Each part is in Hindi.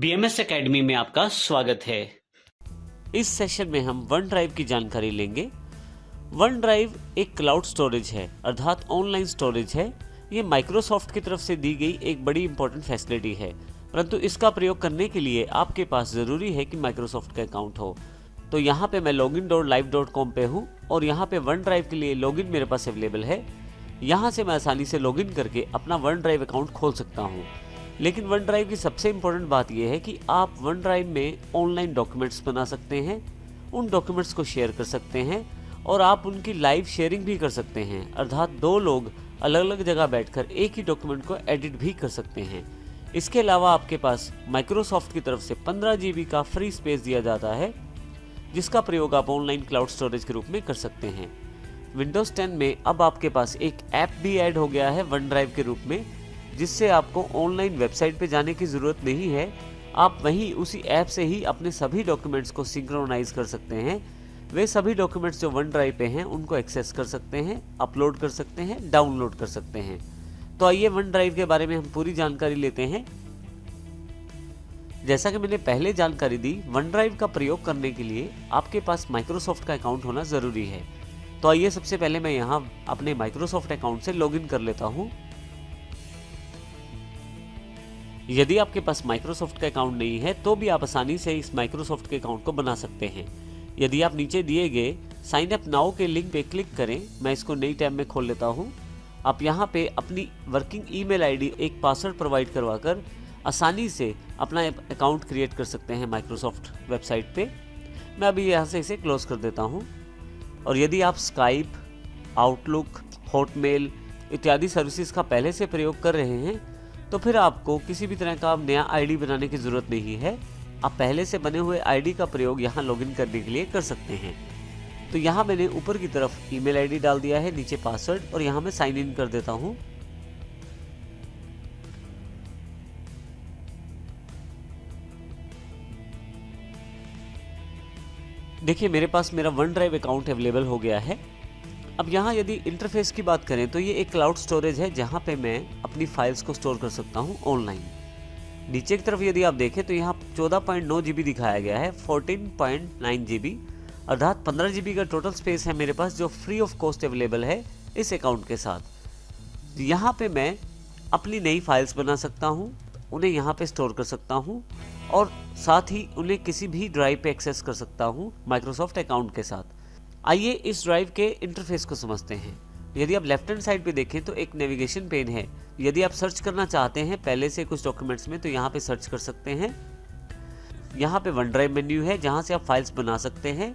BMS एकेडमी में आपका स्वागत है। इस सेशन में हम वन ड्राइव की जानकारी लेंगे। वन ड्राइव एक क्लाउड स्टोरेज है, अर्थात ऑनलाइन स्टोरेज है। ये माइक्रोसॉफ्ट की तरफ से दी गई एक बड़ी इंपॉर्टेंट फैसिलिटी है, परंतु इसका प्रयोग करने के लिए आपके पास ज़रूरी है कि माइक्रोसॉफ्ट का अकाउंट हो। तो यहाँ पे मैं login.live.com पे हूँ और यहाँ पे वन ड्राइव के लिए लॉगिन मेरे पास अवेलेबल है। यहाँ से मैं आसानी से लॉगिन करके अपना वन ड्राइव अकाउंट खोल सकता हूँ। लेकिन वन ड्राइव की सबसे इम्पोर्टेंट बात यह है कि आप वन ड्राइव में ऑनलाइन डॉक्यूमेंट्स बना सकते हैं, उन डॉक्यूमेंट्स को शेयर कर सकते हैं और आप उनकी लाइव शेयरिंग भी कर सकते हैं, अर्थात दो लोग अलग अलग जगह बैठकर एक ही डॉक्यूमेंट को एडिट भी कर सकते हैं। इसके अलावा आपके पास माइक्रोसॉफ्ट की तरफ से 15 GB का फ्री स्पेस दिया जाता है, जिसका प्रयोग आप ऑनलाइन क्लाउड स्टोरेज के रूप में कर सकते हैं। विंडोज़ 10 में अब आपके पास एक ऐप भी ऐड हो गया है वन ड्राइव के रूप में, जिससे आपको ऑनलाइन वेबसाइट पे जाने की ज़रूरत नहीं है। आप वहीं उसी ऐप से ही अपने सभी डॉक्यूमेंट्स को सिंक्रोनाइज कर सकते हैं। वे सभी डॉक्यूमेंट्स जो वन ड्राइव पे हैं उनको एक्सेस कर सकते हैं, अपलोड कर सकते हैं, डाउनलोड कर सकते हैं। तो आइए वन ड्राइव के बारे में हम पूरी जानकारी लेते हैं। जैसा कि मैंने पहले जानकारी दी, वन ड्राइव का प्रयोग करने के लिए आपके पास माइक्रोसॉफ्ट का अकाउंट होना ज़रूरी है। तो आइए सबसे पहले मैं यहाँ अपने माइक्रोसॉफ्ट अकाउंट से लॉगिन कर लेता हूँ। यदि आपके पास माइक्रोसॉफ्ट का अकाउंट नहीं है तो भी आप आसानी से इस माइक्रोसॉफ्ट के अकाउंट को बना सकते हैं। यदि आप नीचे दिए गए साइन अप नाउ के लिंक पे क्लिक करें, मैं इसको नई टैब में खोल लेता हूं। आप यहां पे अपनी वर्किंग ईमेल आईडी, एक पासवर्ड प्रोवाइड करवाकर आसानी से अपना अकाउंट क्रिएट कर सकते हैं माइक्रोसॉफ्ट वेबसाइट पे। मैं अभी यहाँ से इसे क्लोज कर देता हूँ। और यदि आप स्काइप, आउटलुक, हॉटमेल इत्यादि सर्विसेज का पहले से प्रयोग कर रहे हैं तो फिर आपको किसी भी तरह का नया आईडी बनाने की ज़रूरत नहीं है। आप पहले से बने हुए आईडी का प्रयोग यहाँ लॉगिन करने के लिए कर सकते हैं। तो यहाँ मैंने ऊपर की तरफ ईमेल आईडी डाल दिया है, नीचे पासवर्ड, और यहाँ मैं साइन इन कर देता हूँ। देखिए मेरे पास मेरा वन ड्राइव अकाउंट अवेलेबल हो गया है। अब यहाँ यदि इंटरफेस की बात करें तो ये एक क्लाउड स्टोरेज है जहाँ पे मैं अपनी फाइल्स को स्टोर कर सकता हूँ ऑनलाइन। नीचे की तरफ यदि आप देखें तो यहाँ 14.9 GB दिखाया गया है, 14.9 GB, अर्थात 15 GB का टोटल स्पेस है मेरे पास, जो फ्री ऑफ कॉस्ट अवेलेबल है इस अकाउंट के साथ। यहाँ पे मैं अपनी नई फाइल्स बना सकता हूँ, उन्हें यहाँ पे स्टोर कर सकता हूँ और साथ ही उन्हें किसी भी ड्राइव पे एक्सेस कर सकता हूँ माइक्रोसॉफ्ट अकाउंट के साथ। आइए इस ड्राइव के इंटरफेस को समझते हैं। यदि आप लेफ्ट हैंड साइड पे देखें तो एक नेविगेशन पेन है। यदि आप सर्च करना चाहते हैं पहले से कुछ डॉक्यूमेंट्स में तो यहाँ पे सर्च कर सकते हैं। यहाँ पे वन ड्राइव मेन्यू है जहाँ से आप फाइल्स बना सकते हैं।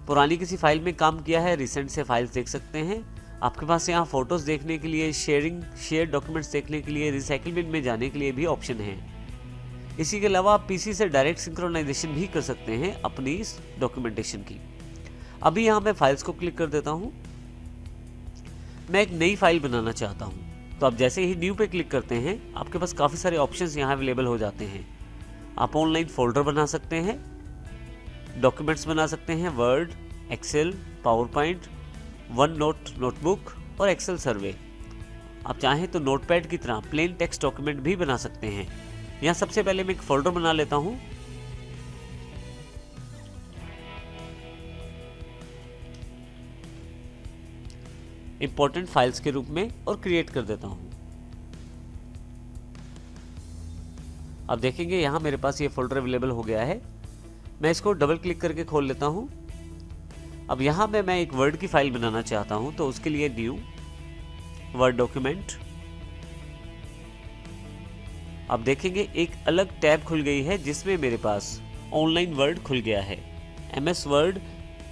पुरानी किसी फाइल में काम किया है, रिसेंट से फाइल्स देख सकते हैं। आपके पास यहाँ फोटोज़ देखने के लिए, शेयर डॉक्यूमेंट्स देखने के लिए, रिसाइकिल बिन में जाने के लिए भी ऑप्शन है। इसी के अलावा आप PC से डायरेक्ट सिंक्रोनाइजेशन भी कर सकते हैं अपनी इस डॉक्यूमेंटेशन की। अभी यहाँ मैं फाइल्स को क्लिक कर देता हूँ। मैं एक नई फाइल बनाना चाहता हूँ, तो आप जैसे ही न्यू पे क्लिक करते हैं आपके पास काफ़ी सारे ऑप्शंस यहाँ अवेलेबल हो जाते हैं। आप ऑनलाइन फोल्डर बना सकते हैं, डॉक्यूमेंट्स बना सकते हैं, Word, Excel, PowerPoint, one notebook और एक्सेल सर्वे। आप चाहें तो नोटपैड की तरह प्लेन टेक्स्ट डॉक्यूमेंट भी बना सकते हैं। यहाँ सबसे पहले मैं एक फोल्डर बना लेता हूँ। इंपॉर्टेंट फाइल्स के रूप में और क्रिएट कर देता हूं। अब देखेंगे यहाँ मेरे पास ये फोल्डर अवेलेबल हो गया है। मैं इसको डबल क्लिक करके खोल लेता हूं। अब यहाँ पे मैं एक वर्ड की फाइल बनाना चाहता हूं, तो उसके लिए न्यू वर्ड डॉक्यूमेंट। अब देखेंगे एक अलग टैब खुल गई है जिसमें मेरे पास ऑनलाइन वर्ड खुल गया है। MS वर्ड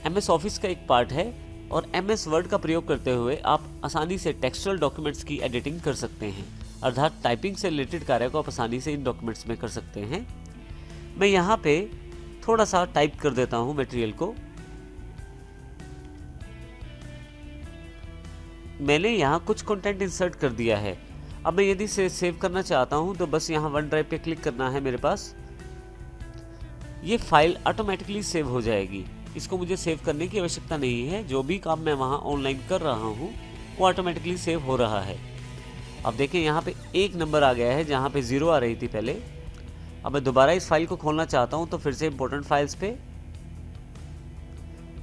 MS ऑफिस का एक पार्ट है और MS वर्ड का प्रयोग करते हुए आप आसानी से टेक्सचुअल डॉक्यूमेंट्स की एडिटिंग कर सकते हैं, अर्थात टाइपिंग से रिलेटेड कार्य को आप आसानी से इन डॉक्यूमेंट्स में कर सकते हैं। मैं यहाँ पे थोड़ा सा टाइप कर देता हूँ मटेरियल को। मैंने यहाँ कुछ कंटेंट इंसर्ट कर दिया है। अब मैं यदि से सेव करना चाहता हूँ तो बस यहाँ वन ड्राइव पे क्लिक करना है। मेरे पास ये फाइल ऑटोमेटिकली सेव हो जाएगी, इसको मुझे सेव करने की आवश्यकता नहीं है। जो भी काम मैं वहाँ ऑनलाइन कर रहा हूँ वो ऑटोमेटिकली सेव हो रहा है। अब देखिए यहाँ पे एक नंबर आ गया है जहाँ पे 0 आ रही थी पहले। अब मैं दोबारा इस फाइल को खोलना चाहता हूँ तो फिर से इंपॉर्टेंट फाइल्स पे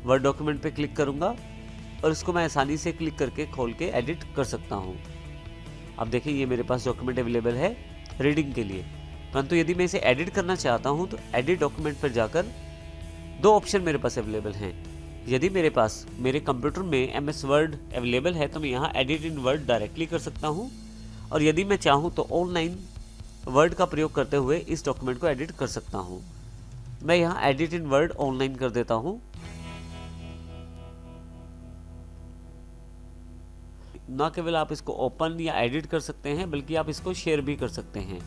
वर्ड डॉक्यूमेंट पे क्लिक करूँगा और इसको मैं आसानी से क्लिक करके खोल के एडिट कर सकता हूँ। अब देखिए ये मेरे पास डॉक्यूमेंट अवेलेबल है रीडिंग के लिए, परंतु यदि मैं इसे एडिट करना चाहता हूँ तो एडिट डॉक्यूमेंट पर जाकर दो ऑप्शन मेरे पास अवेलेबल हैं। यदि मेरे पास मेरे कंप्यूटर में MS वर्ड अवेलेबल है तो मैं यहाँ एडिट इन वर्ड डायरेक्टली कर सकता हूँ, और यदि मैं चाहूँ तो ऑनलाइन वर्ड का प्रयोग करते हुए इस डॉक्यूमेंट को एडिट कर सकता हूँ। मैं यहाँ एडिट इन वर्ड ऑनलाइन कर देता हूँ। ना केवल आप इसको ओपन या एडिट कर सकते हैं बल्कि आप इसको शेयर भी कर सकते हैं।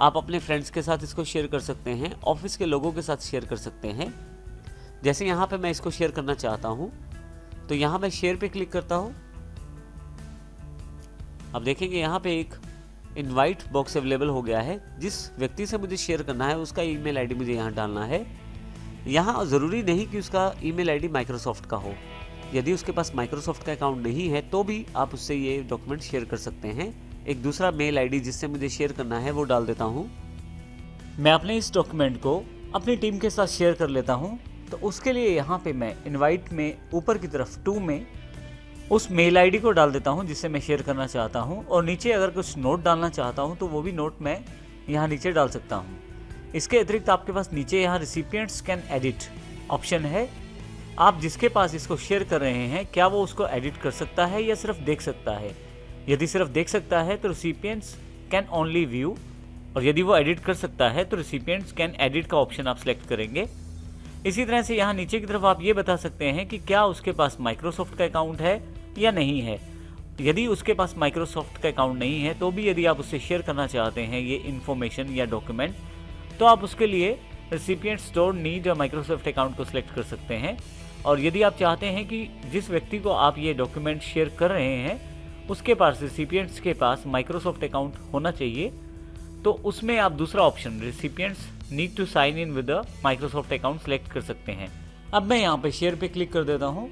आप अपने फ्रेंड्स के साथ इसको शेयर कर सकते हैं, ऑफिस के लोगों के साथ शेयर कर सकते हैं। जैसे यहाँ पे मैं इसको शेयर करना चाहता हूँ तो यहाँ मैं शेयर पे क्लिक करता हूँ। अब देखेंगे यहाँ पे एक इनवाइट बॉक्स अवेलेबल हो गया है। जिस व्यक्ति से मुझे शेयर करना है उसका ईमेल आईडी मुझे यहाँ डालना है। यहाँ ज़रूरी नहीं कि उसका ईमेल आईडी माइक्रोसॉफ्ट का हो। यदि उसके पास माइक्रोसॉफ्ट का अकाउंट नहीं है तो भी आप उससे ये डॉक्यूमेंट शेयर कर सकते हैं। एक दूसरा मेल आईडी जिससे मुझे शेयर करना है वो डाल देता हूँ। मैं अपने इस डॉक्यूमेंट को अपनी टीम के साथ शेयर कर लेता हूँ। तो उसके लिए यहाँ पे मैं इनवाइट में ऊपर की तरफ टू में उस मेल आईडी को डाल देता हूँ जिससे मैं शेयर करना चाहता हूँ, और नीचे अगर कुछ नोट डालना चाहता हूँ तो वो भी नोट मैं यहाँ नीचे डाल सकता हूँ। इसके अतिरिक्त आपके पास नीचे यहाँ रिसिपिएंट्स कैन एडिट ऑप्शन है। आप जिसके पास इसको शेयर कर रहे हैं क्या वो उसको एडिट कर सकता है या सिर्फ देख सकता है। यदि सिर्फ देख सकता है तो रिसिपिएंट्स कैन ओनली व्यू, और यदि वो एडिट कर सकता है तो रिसिपिएंट्स कैन एडिट का ऑप्शन आप सेलेक्ट करेंगे। इसी तरह से यहाँ नीचे की तरफ आप ये बता सकते हैं कि क्या उसके पास माइक्रोसॉफ्ट का अकाउंट है या नहीं है। यदि उसके पास माइक्रोसॉफ्ट का अकाउंट नहीं है तो भी यदि आप उससे शेयर करना चाहते हैं ये इन्फॉर्मेशन या डॉक्यूमेंट, तो आप उसके लिए रिसिपिएंट्स डोंट नीड माइक्रोसॉफ्ट अकाउंट को सिलेक्ट कर सकते हैं। और यदि आप चाहते हैं कि जिस व्यक्ति को आप ये डॉक्यूमेंट शेयर कर रहे हैं उसके पास, रिसिपिएंट्स के पास माइक्रोसॉफ्ट अकाउंट होना चाहिए, तो उसमें आप दूसरा option recipients need to sign in with Microsoft account select कर सकते हैं। अब मैं यहाँ पे शेयर पे क्लिक कर देता हूँ।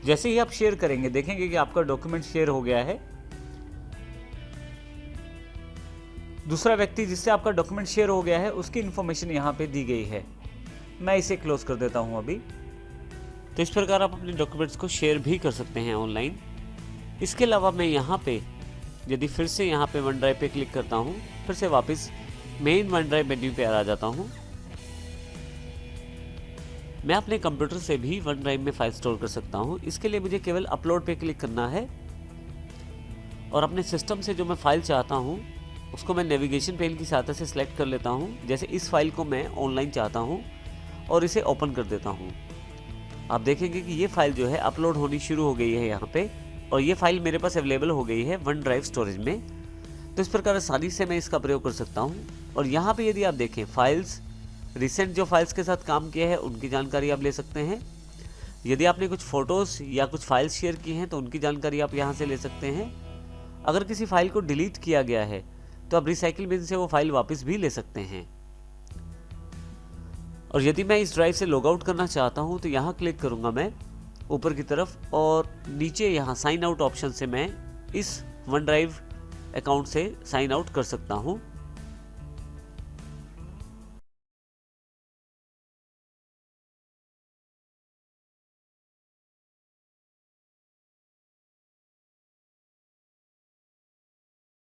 जैसे ही आप शेयर करेंगे देखेंगे कि आपका डॉक्यूमेंट शेयर हो गया है। दूसरा व्यक्ति जिससे आपका डॉक्यूमेंट शेयर हो गया है उसकी इन्फॉर्मेशन यहाँ पे दी गई है। मैं इसे क्लोज कर देता हूँ अभी। तो इस प्रकार आप अपने डॉक्यूमेंट्स को शेयर भी कर सकते हैं ऑनलाइन। इसके अलावा मैं यहाँ पे यदि फिर से यहाँ पे वन ड्राइव पे क्लिक करता हूँ, फिर से वापस मेन वन ड्राइव मेन्यू पे आ जाता हूँ। मैं अपने कंप्यूटर से भी वन ड्राइव में फाइल स्टोर कर सकता हूँ। इसके लिए मुझे केवल अपलोड पे क्लिक करना है और अपने सिस्टम से जो मैं फाइल चाहता हूँ उसको मैं नेविगेशन पेन की सहायता से सिलेक्ट कर लेता हूँ। जैसे इस फाइल को मैं ऑनलाइन चाहता हूँ और इसे ओपन कर देता हूँ। आप देखेंगे कि ये फाइल जो है अपलोड होनी शुरू हो गई है यहाँ पे, और ये फाइल मेरे पास अवेलेबल हो गई है वन ड्राइव स्टोरेज में। तो इस प्रकार आसानी से मैं इसका प्रयोग कर सकता हूँ। और यहाँ पे यदि आप देखें फाइल्स, रिसेंट जो फाइल्स के साथ काम किया है उनकी जानकारी आप ले सकते हैं। यदि आपने कुछ फ़ोटोज़ या कुछ फाइल्स शेयर की हैं तो उनकी जानकारी आप यहाँ से ले सकते हैं। अगर किसी फाइल को डिलीट किया गया है तो आप रिसाइकिल बिन से वो फाइल वापस भी ले सकते हैं। और यदि मैं इस ड्राइव से लॉग आउट करना चाहता हूँ तो यहाँ क्लिक करूँगा मैं ऊपर की तरफ, और नीचे यहाँ साइन आउट ऑप्शन से मैं इस वन ड्राइव अकाउंट से साइन आउट कर सकता हूँ।